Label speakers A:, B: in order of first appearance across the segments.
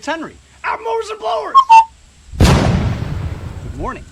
A: it's Henry at Mowers and Blowers. Good morning.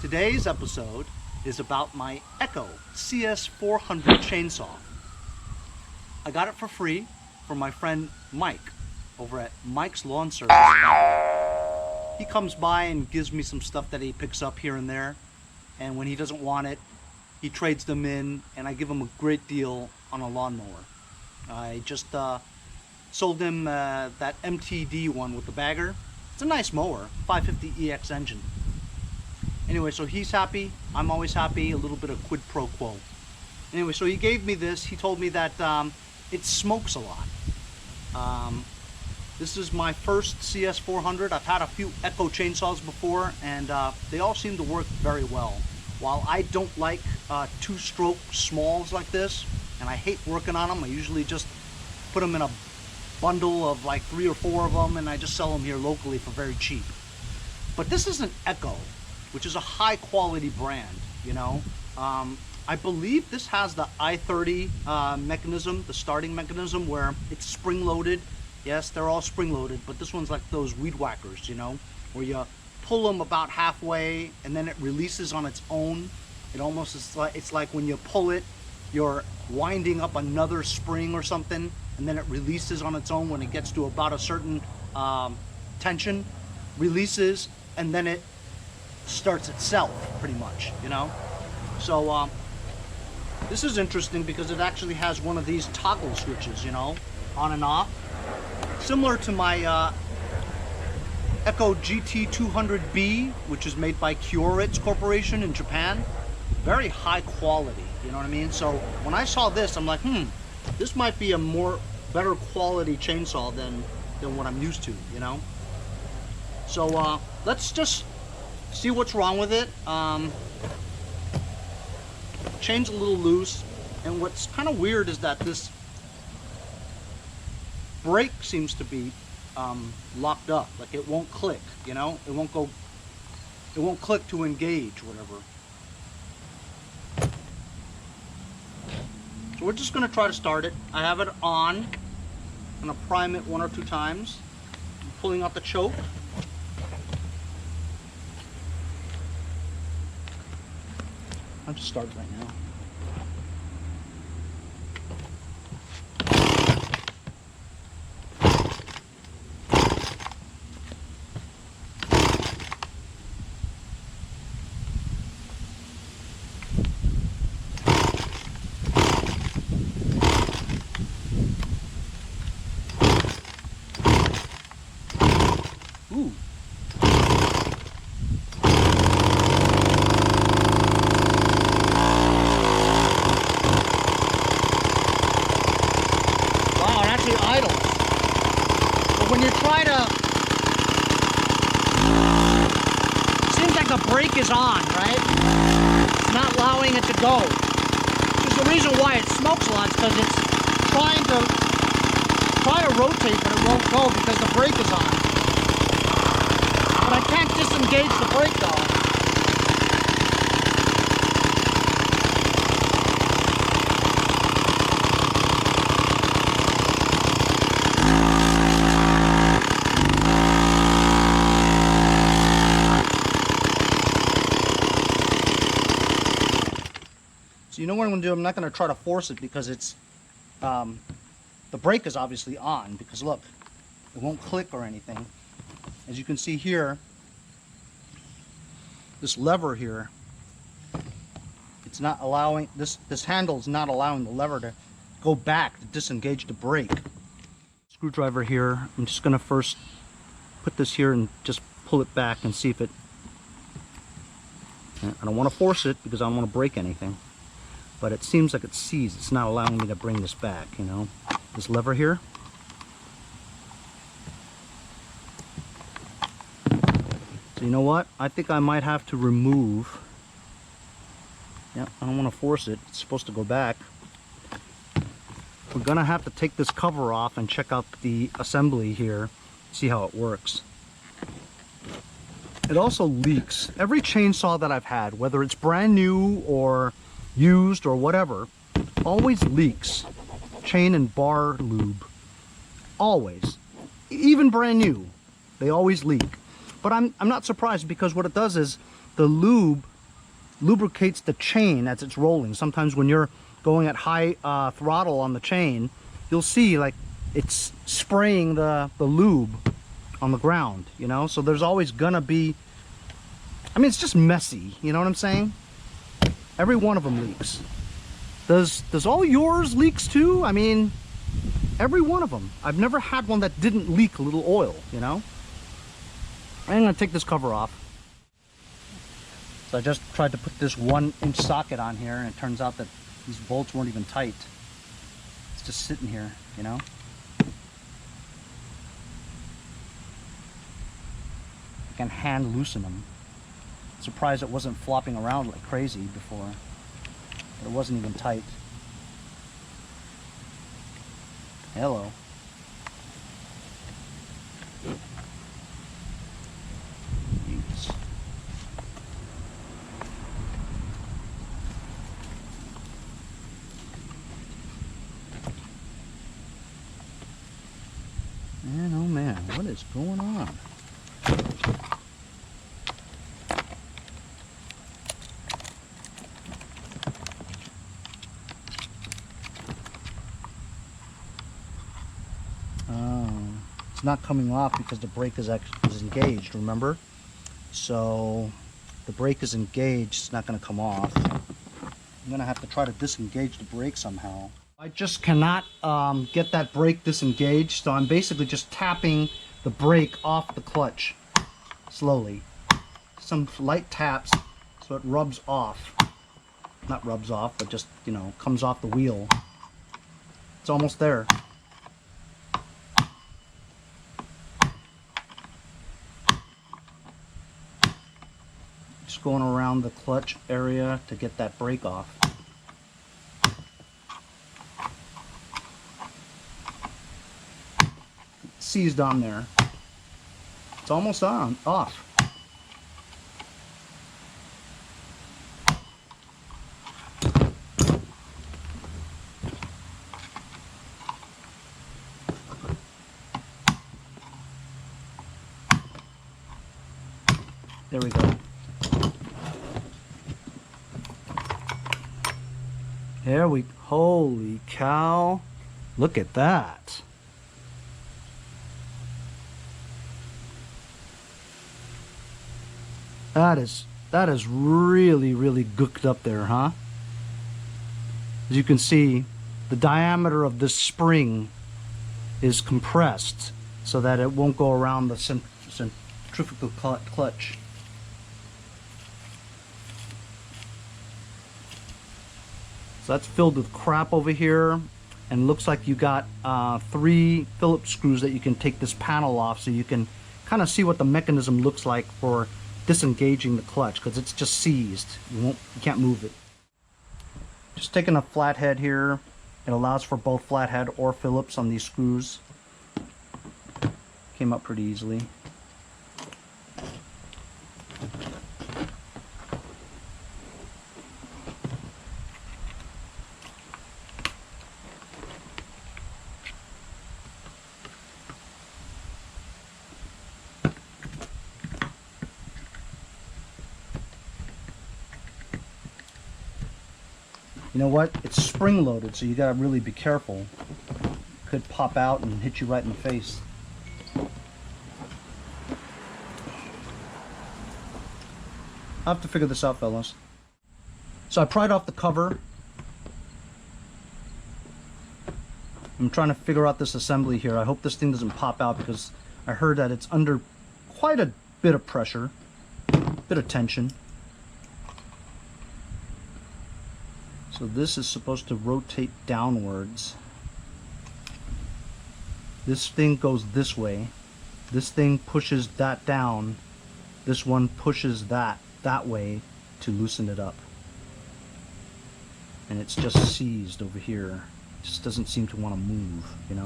A: Today's episode is about my Echo CS-400 chainsaw. I got it for free from my friend Mike over at Mike's Lawn Service. He comes by and gives me some stuff that he picks up here and there, and when he doesn't want it, he trades them in, and I give him a great deal on a lawnmower. I just sold him that MTD one with the bagger. It's a nice mower, 550EX engine. Anyway, so he's happy, I'm always happy, a little bit of quid pro quo. Anyway, so he gave me this. He told me that it smokes a lot. This is my first CS-400. I've had a few Echo chainsaws before, and they all seem to work very well. While I don't like two-stroke smalls like this, and I hate working on them, I usually just put them in a bundle of like 3 or 4 of them, and I just sell them here locally for very cheap. But this is an Echo, which is a high-quality brand, you know. I believe this has the I30 mechanism, the starting mechanism, where it's spring-loaded. Yes, they're all spring-loaded, but this one's like those weed whackers, you know, where you pull them about halfway and then it releases on its own. It almost is like, it's like when you pull it, you're winding up another spring or something, and then it releases on its own when it gets to about a certain tension, releases, and then it starts itself pretty much, you know. So this is interesting because it actually has one of these toggle switches, you know, on and off, similar to my Echo GT200B, which is made by Kyoritsu Corporation in Japan. Very high quality, you know what I mean? So when I saw this, I'm like, this might be a better quality chainsaw than what I'm used to, you know? So let's just see what's wrong with it. Chain's a little loose, and what's kind of weird is that this brake seems to be locked up. Like it won't click, you know? It won't click to engage, whatever. So we're just going to try to start it. I have it on. I'm going to prime it 1 or 2 times. I'm pulling out the choke. I'll just start it right now. Ooh. Wow, it actually idles. But when you try to, it seems like the brake is on, right? It's not allowing it to go. Which is the reason why it smokes a lot, is because it's trying to rotate, but it won't go because the brake is on. But I can't disengage the brake though. So you know what I'm going to do? I'm not going to try to force it because it's, the brake is obviously on, because look, it won't click or anything. As you can see here, this lever here, it's not allowing, this handle is not allowing the lever to go back to disengage the brake. Screwdriver here, I'm just going to first put this here and just pull it back and see if it, I don't want to force it because I don't want to break anything, but it seems like it sees, it's not allowing me to bring this back, you know, this lever here. So you know what? I think I might have to remove. Yeah, I don't want to force it. It's supposed to go back. We're gonna have to take this cover off and check out the assembly here, see how it works. It also leaks. Every chainsaw that I've had, whether it's brand new or used or whatever, always leaks chain and bar lube. Always. even brand new, they always leak. But I'm not surprised, because what it does is the lube lubricates the chain as it's rolling. Sometimes when you're going at high throttle on the chain, you'll see like it's spraying the lube on the ground, you know? So there's always gonna be, I mean, it's just messy, you know what I'm saying? Every one of them leaks. Does all yours leaks too? I mean, every one of them. I've never had one that didn't leak a little oil, you know? I'm gonna take this cover off. So I just tried to put this 1-inch socket on here, and it turns out that these bolts weren't even tight. It's just sitting here, you know? I can hand loosen them. Surprised it wasn't flopping around like crazy before. But it wasn't even tight. Hello. Jeez. Man, oh man, what is going on? It's not coming off because the brake is engaged, remember? So the brake is engaged, it's not going to come off. I'm going to have to try to disengage the brake somehow. I just cannot get that brake disengaged, so I'm basically just tapping the brake off the clutch slowly. Some light taps so it rubs off. Not rubs off, but just, you know, comes off the wheel. It's almost there. Just going around the clutch area to get that brake off. It's seized on there. It's almost off. There we go. There we, holy cow, look at that. That is really, really gooked up there, huh? As you can see, the diameter of this spring is compressed so that it won't go around the centrifugal clutch. So that's filled with crap over here, and looks like you got 3 Phillips screws that you can take this panel off, so you can kind of see what the mechanism looks like for disengaging the clutch, because it's just seized. You can't move it. Just taking a flathead here. It allows for both flathead or Phillips on these screws. Came up pretty easily. You know what? It's spring loaded, so you gotta really be careful. It could pop out and hit you right in the face. I'll have to figure this out, fellas. So I pried off the cover. I'm trying to figure out this assembly here. I hope this thing doesn't pop out, because I heard that it's under quite a bit of pressure, bit of tension. So this is supposed to rotate downwards. This thing goes this way. This thing pushes that down. This one pushes that way to loosen it up. And it's just seized over here. It just doesn't seem to want to move, you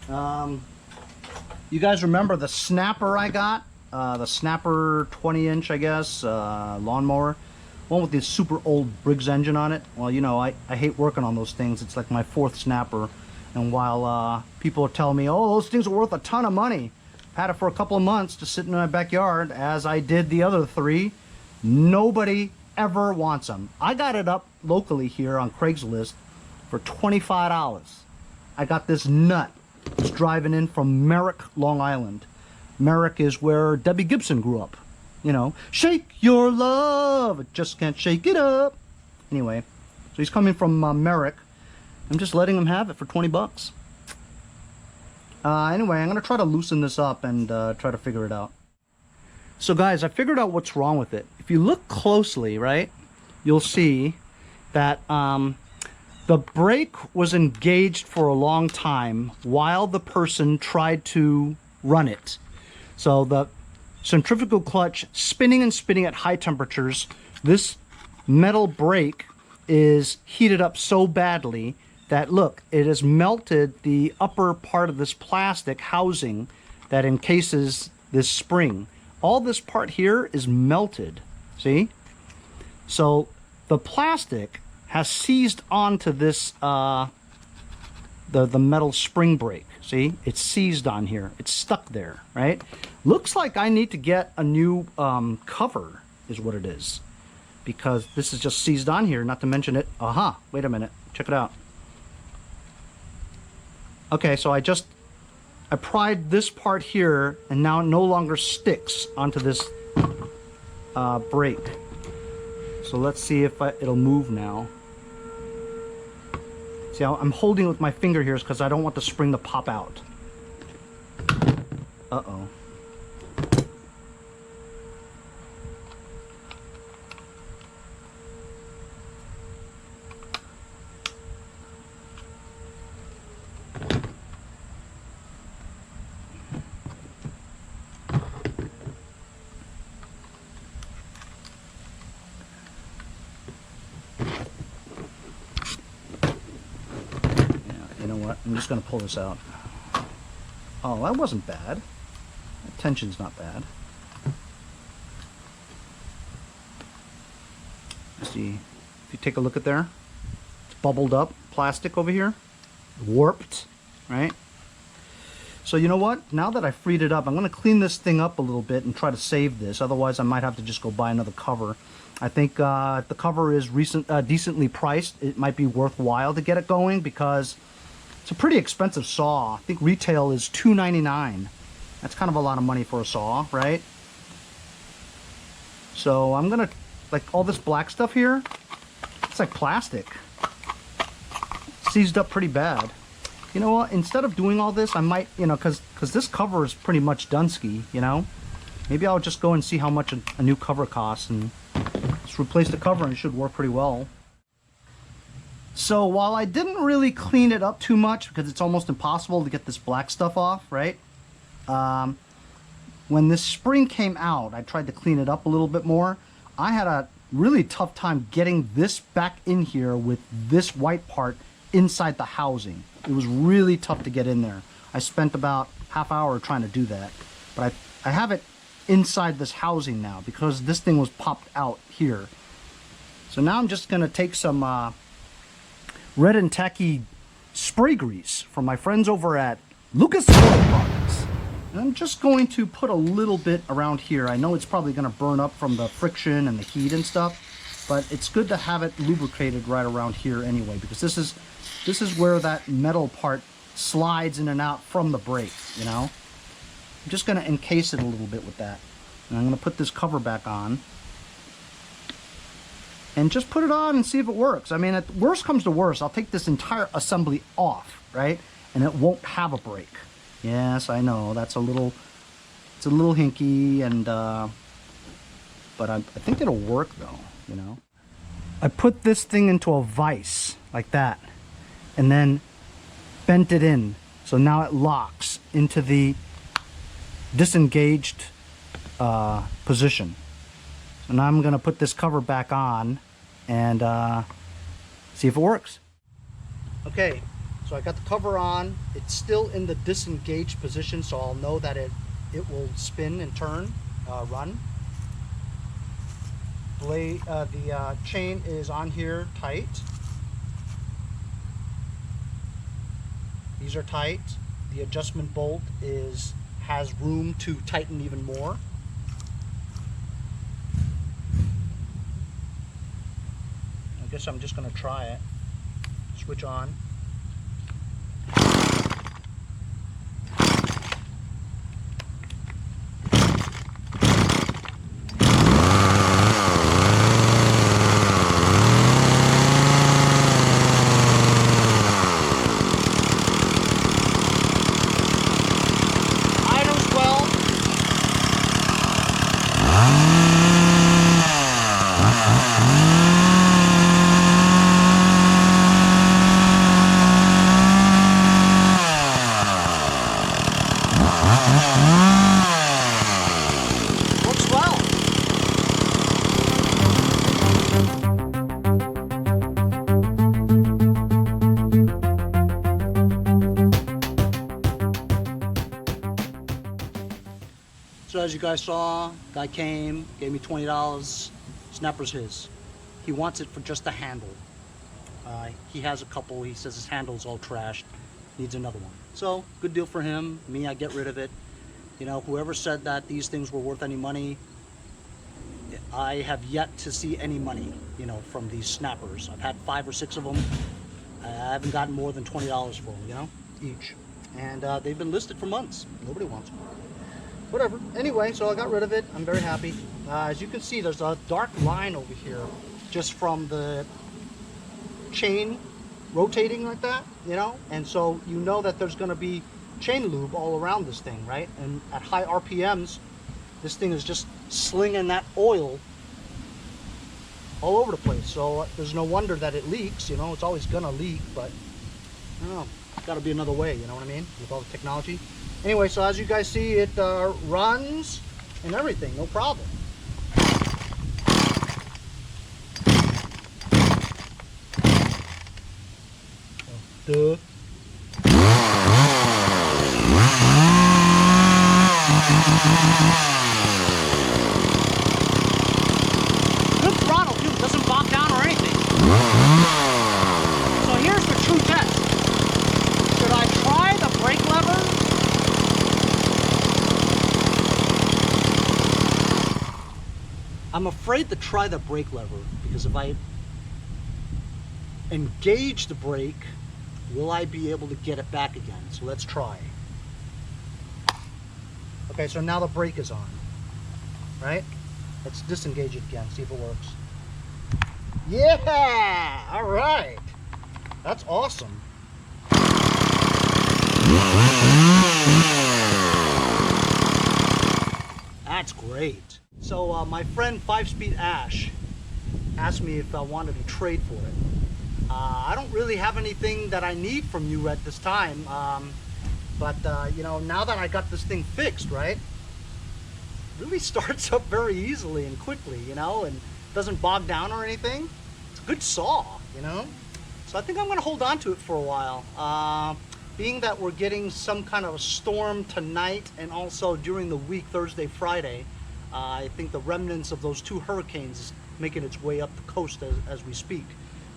A: know? You guys remember the snapper I got? The snapper 20-inch, I guess, lawnmower. One with this super old Briggs engine on it. Well, you know, I hate working on those things. It's like my 4th snapper. And while people tell me, oh, those things are worth a ton of money, I've had it for a couple of months to sit in my backyard, as I did the other 3. Nobody ever wants them. I got it up locally here on Craigslist for $25. I got this nut. It's driving in from Merrick, Long Island. Merrick is where Debbie Gibson grew up. You know, shake your love, I just can't shake it up. Anyway, so he's coming from Merrick. I'm just letting him have it for 20 bucks. Anyway, I'm gonna try to loosen this up and try to figure it out. So guys, I figured out what's wrong with it. If you look closely, right, you'll see that the brake was engaged for a long time while the person tried to run it. So the centrifugal clutch spinning and spinning at high temperatures, this metal brake is heated up so badly that, look, it has melted the upper part of this plastic housing that encases this spring. All this part here is melted, see? So the plastic has seized onto this, the metal spring brake. See, it's seized on here. It's stuck there, right? Looks like I need to get a new cover, is what it is. Because this is just seized on here, not to mention it. Aha, wait a minute, check it out. Okay, so I pried this part here, and now it no longer sticks onto this brake. So let's see if it'll move now. See, I'm holding it with my finger here because I don't want the spring to pop out. Uh-oh. I'm just going to pull this out. Oh, that wasn't bad. The tension's not bad. See, if you take a look at there, it's bubbled up plastic over here, warped, right? So you know what? Now that I freed it up, I'm going to clean this thing up a little bit and try to save this. Otherwise, I might have to just go buy another cover. I think if the cover is decently priced, it might be worthwhile to get it going because it's a pretty expensive saw. I think retail is $2.99. That's kind of a lot of money for a saw, right? So I'm gonna, like, all this black stuff here, it's like plastic. Seized up pretty bad. You know what? Instead of doing all this, I might, you know, because this cover is pretty much done-ski, you know? Maybe I'll just go and see how much a new cover costs and just replace the cover and it should work pretty well. So while I didn't really clean it up too much because it's almost impossible to get this black stuff off, right? When this spring came out, I tried to clean it up a little bit more. I had a really tough time getting this back in here with this white part inside the housing. It was really tough to get in there. I spent about half hour trying to do that. But I have it inside this housing now because this thing was popped out here. So now I'm just going to take some Red and Tacky spray grease from my friends over at Lucas Oil Products. And I'm just going to put a little bit around here. I know it's probably going to burn up from the friction and the heat and stuff, but it's good to have it lubricated right around here anyway, because this is where that metal part slides in and out from the brake, you know. I'm just going to encase it a little bit with that. And I'm going to put this cover back on. And just put it on and see if it works. I mean, at worst comes to worst, I'll take this entire assembly off, right? And it won't have a brake. Yes, I know, it's a little hinky, and but I think it'll work though, you know. I put this thing into a vise like that, and then bent it in, so now it locks into the disengaged position. So now I'm going to put this cover back on and see if it works. Okay, so I got the cover on. It's still in the disengaged position, so I'll know that it will spin and turn, run. The chain is on here tight. These are tight. The adjustment bolt has room to tighten even more. I guess I'm just going to try it. Switch on. So as you guys saw, guy came, gave me $20. Snapper's his. He wants it for just the handle. He has a couple. He says his handle's all trashed. Needs another one. So good deal for him. Me, I get rid of it. You know, whoever said that these things were worth any money, I have yet to see any money, you know, from these snappers. I've had 5 or 6 of them. I haven't gotten more than $20 for them, you know, each. And they've been listed for months. Nobody wants them. Whatever. Anyway, so I got rid of it. I'm very happy. As you can see, there's a dark line over here just from the chain rotating like that, you know? And so you know that there's going to be chain lube all around this thing, right? And at high RPMs, this thing is just slinging that oil all over the place. So there's no wonder that it leaks, you know? It's always going to leak, but I don't know. Got to be another way, you know what I mean? With all the technology. Anyway, so as you guys see, it runs and everything, no problem. Duh. Good throttle, too. Doesn't bog down or anything. So here's the true test. Should I try the brake lever? I'm afraid to try the brake lever because if I engage the brake, will I be able to get it back again? So let's try. Okay, so now the brake is on, right? Let's disengage it again, see if it works. Yeah! All right. That's awesome. That's great. So my friend 5-Speed Ash asked me if I wanted to trade for it. I don't really have anything that I need from you at this time, but you know, now that I got this thing fixed, right, it really starts up very easily and quickly, you know, and doesn't bog down or anything. It's a good saw, you know, so I think I'm going to hold on to it for a while. Being that we're getting some kind of a storm tonight and also during the week, Thursday, Friday, I think the remnants of those 2 hurricanes is making its way up the coast as we speak.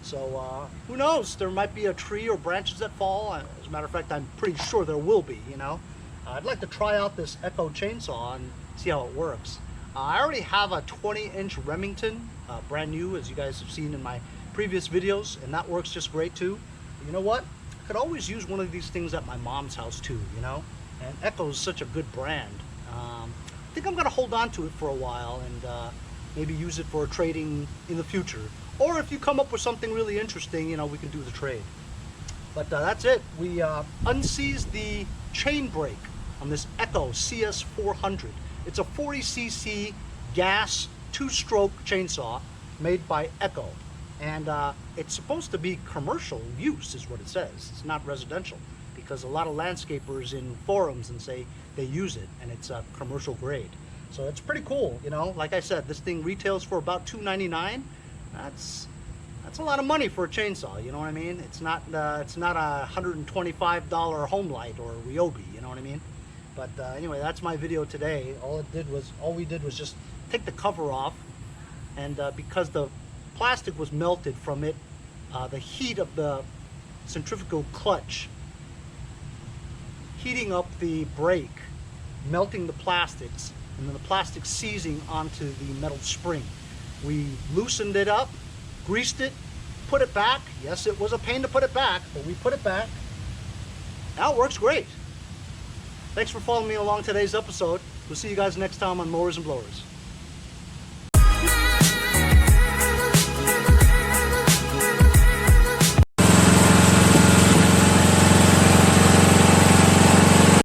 A: So who knows? There might be a tree or branches that fall. As a matter of fact, I'm pretty sure there will be, you know. I'd like to try out this Echo chainsaw and see how it works. I already have a 20-inch Remington, brand new, as you guys have seen in my previous videos, and that works just great too. But you know what? I could always use one of these things at my mom's house too, you know. And Echo is such a good brand. I think I'm going to hold on to it for a while and maybe use it for trading in the future. Or if you come up with something really interesting, you know, we can do the trade. But that's it. We unseized the chain brake on this Echo CS-400. It's a 40cc gas 2-stroke chainsaw made by Echo. And it's supposed to be commercial use is what it says. It's not residential, because a lot of landscapers in forums and say they use it and it's a commercial grade. So it's pretty cool, you know. Like I said, this thing retails for about $2.99. That's a lot of money for a chainsaw, you know what I mean? It's not a $125 home light or Ryobi, you know what I mean? But anyway, that's my video today. All we did was just take the cover off, and because the plastic was melted from it, the heat of the centrifugal clutch heating up the brake, melting the plastics, and then the plastic seizing onto the metal spring. We loosened it up, greased it, put it back. Yes, it was a pain to put it back, but we put it back. Now it works great. Thanks for following me along today's episode. We'll see you guys next time on Mowers and Blowers.